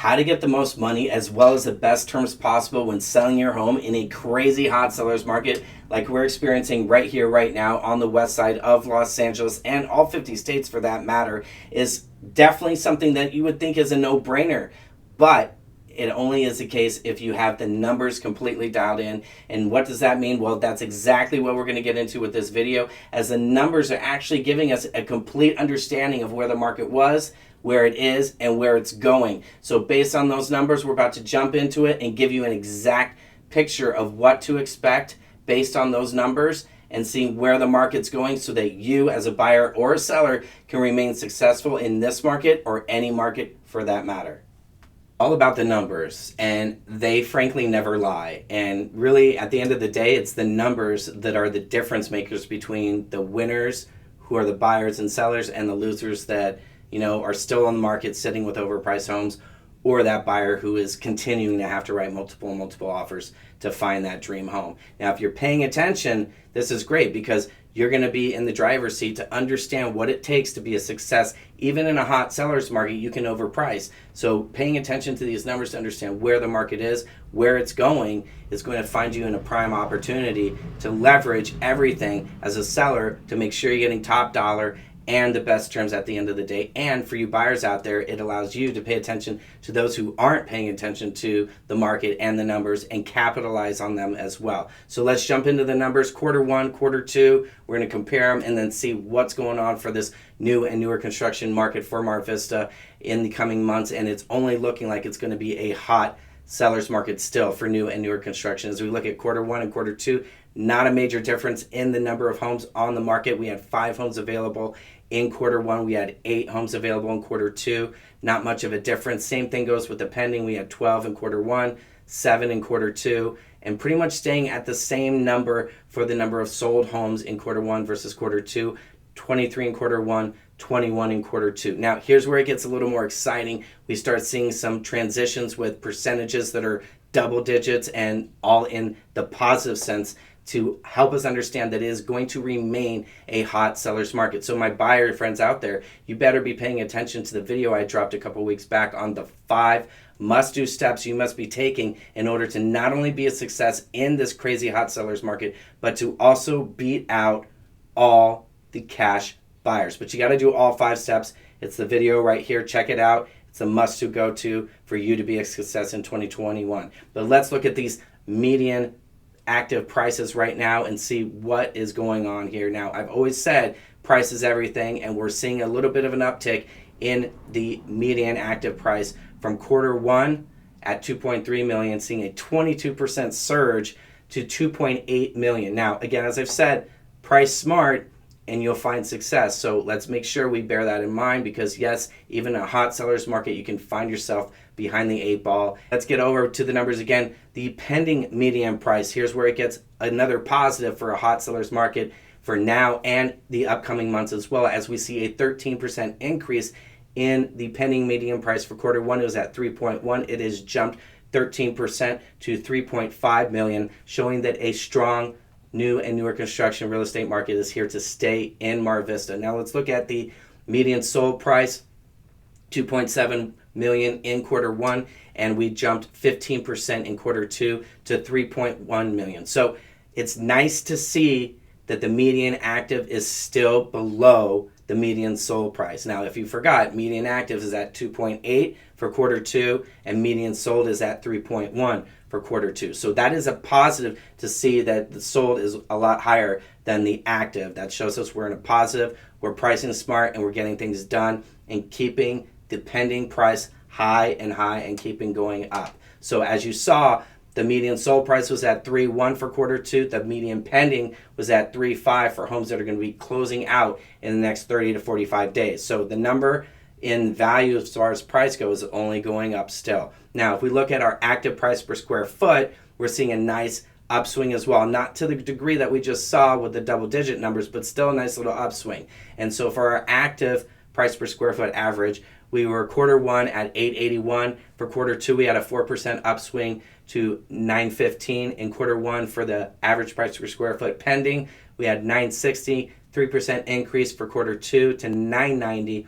how to get the most money as well as the best terms possible when selling your home in a crazy hot seller's market like we're experiencing right here, right now on the west side of Los Angeles and all 50 states for that matter is definitely something that you would think is a no-brainer. But it only is the case if you have the numbers completely dialed in. And what does that mean? Well, that's exactly what we're going to get into with this video, as the numbers are actually giving us a complete understanding of where the market was, where it is, and where it's going. So based on those numbers, we're about to jump into it and give you an exact picture of what to expect based on those numbers and see where the market's going so that you as a buyer or a seller can remain successful in this market or any market for that matter. All about the numbers, and they frankly never lie. And really, at the end of the day, it's the numbers that are the difference makers between the winners, who are the buyers and sellers, and the losers that, are still on the market sitting with overpriced homes, or that buyer who is continuing to have to write multiple offers to find that dream home. Now, if you're paying attention, this is great because you're going to be in the driver's seat to understand what it takes to be a success. Even in a hot seller's market, you can overprice. So paying attention to these numbers to understand where the market is, where it's going, is going to find you in a prime opportunity to leverage everything as a seller to make sure you're getting top dollar and the best terms at the end of the day. And for you buyers out there, it allows you to pay attention to those who aren't paying attention to the market and the numbers and capitalize on them as well. So let's jump into the numbers. Quarter one, quarter two, we're going to compare them and then see what's going on for this new and newer construction market for Mar Vista in the coming months. And it's only looking like it's going to be a hot seller's market still for new and newer construction. As we look at quarter one and quarter two, not a major difference in the number of homes on the market. We had 5 homes available in quarter one. We had 8 homes available in quarter two. Not much of a difference. Same thing goes with the pending. We had 12 in quarter one, 7 in quarter two, and pretty much staying at the same number for the number of sold homes in quarter one versus quarter two. 23 in quarter one, 21 in quarter two. Now, here's where it gets a little more exciting. We start seeing some transitions with percentages that are double digits and all in the positive sense to help us understand that it is going to remain a hot seller's market. So my buyer friends out there, you better be paying attention to the video I dropped a couple weeks back on the 5 must-do steps you must be taking in order to not only be a success in this crazy hot seller's market, but to also beat out all the cash buyers. But you got to do all 5 steps. It's the video right here. Check it out. It's a must-to go-to for you to be a success in 2021. But let's look at these median active prices right now and see what is going on here. Now, I've always said price is everything, and we're seeing a little bit of an uptick in the median active price from quarter one at 2.3 million, seeing a 22% surge to 2.8 million. Now, again, as I've said, price smart and you'll find success. So let's make sure we bear that in mind because yes, even a hot seller's market, you can find yourself behind the 8 ball. Let's get over to the numbers again. The pending median price, here's where it gets another positive for a hot seller's market for now and the upcoming months as well, as we see a 13% increase in the pending median price for quarter one. It was at 3.1. It has jumped 13% to 3.5 million, showing that a strong new and newer construction real estate market is here to stay in Mar Vista. Now let's look at the median sold price, 2.7 million in quarter one, and we jumped 15% in quarter two to 3.1 million. So it's nice to see that the median active is still below the median sold price. Now, if you forgot, median active is at 2.8 for quarter two, and median sold is at 3.1 for quarter two. So that is a positive to see that the sold is a lot higher than the active. That shows us we're in a positive, we're pricing smart, and we're getting things done and keeping the pending price high and keeping going up. So as you saw, the median sold price was at 3.1 for quarter two. The median pending was at 3.5 for homes that are going to be closing out in the next 30 to 45 days. So the number in value as far as price goes is only going up still. Now, if we look at our active price per square foot, we're seeing a nice upswing as well. Not to the degree that we just saw with the double-digit numbers, but still a nice little upswing. And so for our active price per square foot average, we were quarter one at $881. For quarter two, we had a 4% upswing to $915. In quarter one, for the average price per square foot pending, we had $960, 3% increase for quarter two to $990.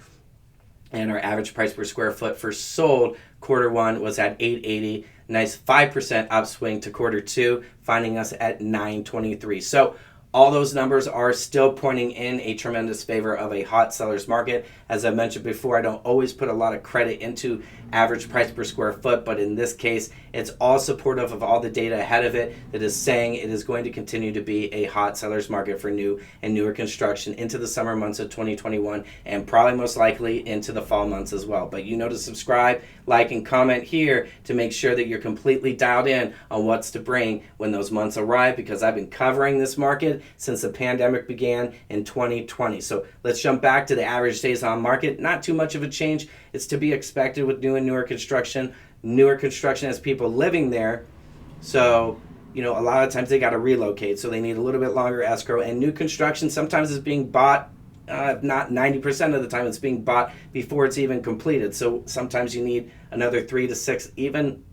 And our average price per square foot for sold Quarter one was at 880. Nice 5% upswing to quarter two, finding us at 923. So all those numbers are still pointing in a tremendous favor of a hot seller's market. As I mentioned before, I don't always put a lot of credit into average price per square foot, but in this case, it's all supportive of all the data ahead of it that is saying it is going to continue to be a hot seller's market for new and newer construction into the summer months of 2021 and probably most likely into the fall months as well. But you know to subscribe, like, and comment here to make sure that you're completely dialed in on what's to bring when those months arrive, because I've been covering this market since the pandemic began in 2020. So let's jump back to the average days on market. Not too much of a change. It's to be expected with new and newer construction. Newer construction has people living there. So, you know, a lot of times they got to relocate. So they need a little bit longer escrow. And new construction sometimes is being bought, not 90% of the time, it's being bought before it's even completed. So sometimes you need another 3 to 6, even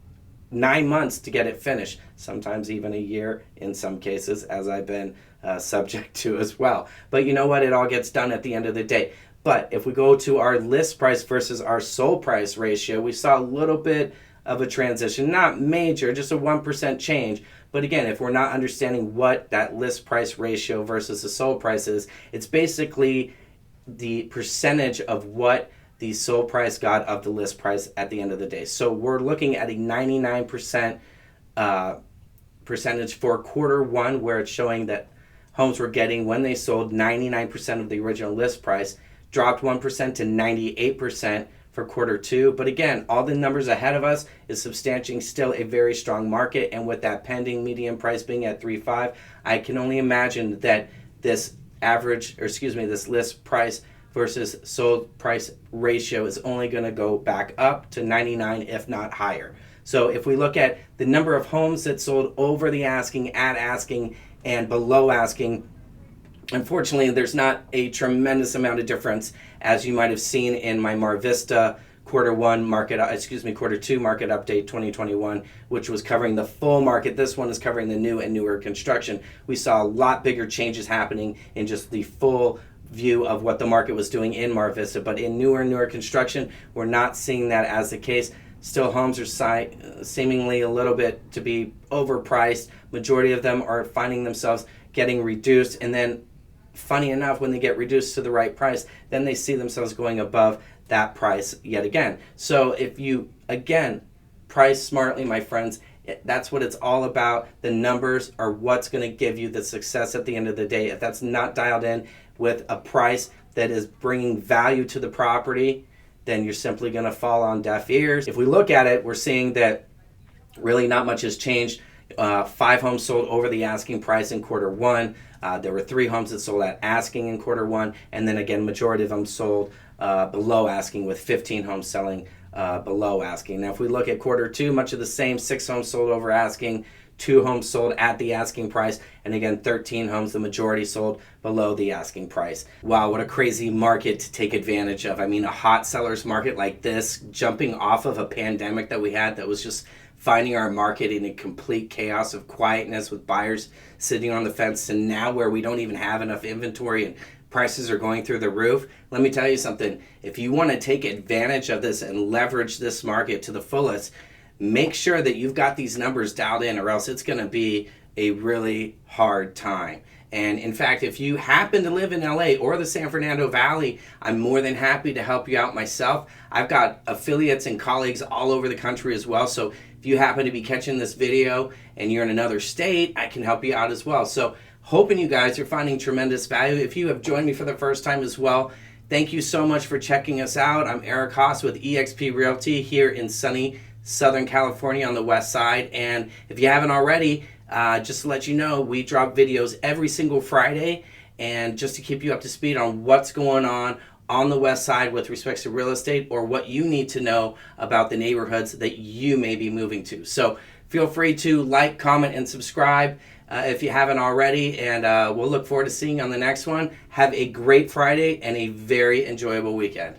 9 months to get it finished. Sometimes even a year in some cases, as I've been subject to as well. But you know what? It all gets done at the end of the day. But if we go to our list price versus our sold price ratio, we saw a little bit of a transition, not major, just a 1% change. But again, if we're not understanding what that list price ratio versus the sold price is, it's basically the percentage of what the sold price got of the list price at the end of the day. So we're looking at a 99% percentage for quarter one, where it's showing that homes were getting, when they sold, 99% of the original list price, dropped 1% to 98% for quarter two. But again, all the numbers ahead of us is substantiating still a very strong market. And with that pending median price being at 3.5, I can only imagine that this this list price versus sold price ratio is only going to go back up to 99, if not higher. So if we look at the number of homes that sold over the asking, at asking, and below asking, unfortunately, there's not a tremendous amount of difference, as you might have seen in my Mar Vista quarter two market update 2021, which was covering the full market. This one is covering the new and newer construction. We saw a lot bigger changes happening in just the full view of what the market was doing in Mar Vista. But in newer construction, we're not seeing that as the case. Still, homes are seemingly a little bit to be overpriced. Majority of them are finding themselves getting reduced, and then funny enough, when they get reduced to the right price, then they see themselves going above that price yet again. So if you, again, price smartly, my friends, that's what it's all about. The numbers are what's going to give you the success at the end of the day. If that's not dialed in with a price that is bringing value to the property, then you're simply going to fall on deaf ears. If we look at it, we're seeing that really not much has changed. 5 homes sold over the asking price in quarter one. There were 3 homes that sold at asking in quarter one, and then again, majority of them sold below asking, with 15 homes selling below asking. Now, if we look at quarter two, much of the same. 6 homes sold over asking, 2 homes sold at the asking price, and again, 13 homes, the majority, sold below the asking price. Wow, what a crazy market to take advantage of. I mean, a hot seller's market like this, jumping off of a pandemic that we had that was just finding our market in a complete chaos of quietness with buyers sitting on the fence, and now where we don't even have enough inventory and prices are going through the roof. Let me tell you something. If you want to take advantage of this and leverage this market to the fullest, make sure that you've got these numbers dialed in, or else it's going to be a really hard time. And in fact, if you happen to live in LA or the San Fernando Valley, I'm more than happy to help you out myself. I've got affiliates and colleagues all over the country as well. So if you happen to be catching this video and you're in another state, I can help you out as well. So hoping you guys are finding tremendous value. If you have joined me for the first time as well, thank you so much for checking us out. I'm Eric Haas with eXp Realty here in sunny Southern California on the west side. And if you haven't already, just to let you know, we drop videos every single Friday, and just to keep you up to speed on what's going on the west side with respect to real estate, or what you need to know about the neighborhoods that you may be moving to. So feel free to like, comment, and subscribe if you haven't already, and we'll look forward to seeing you on the next one. Have a great Friday and a very enjoyable weekend.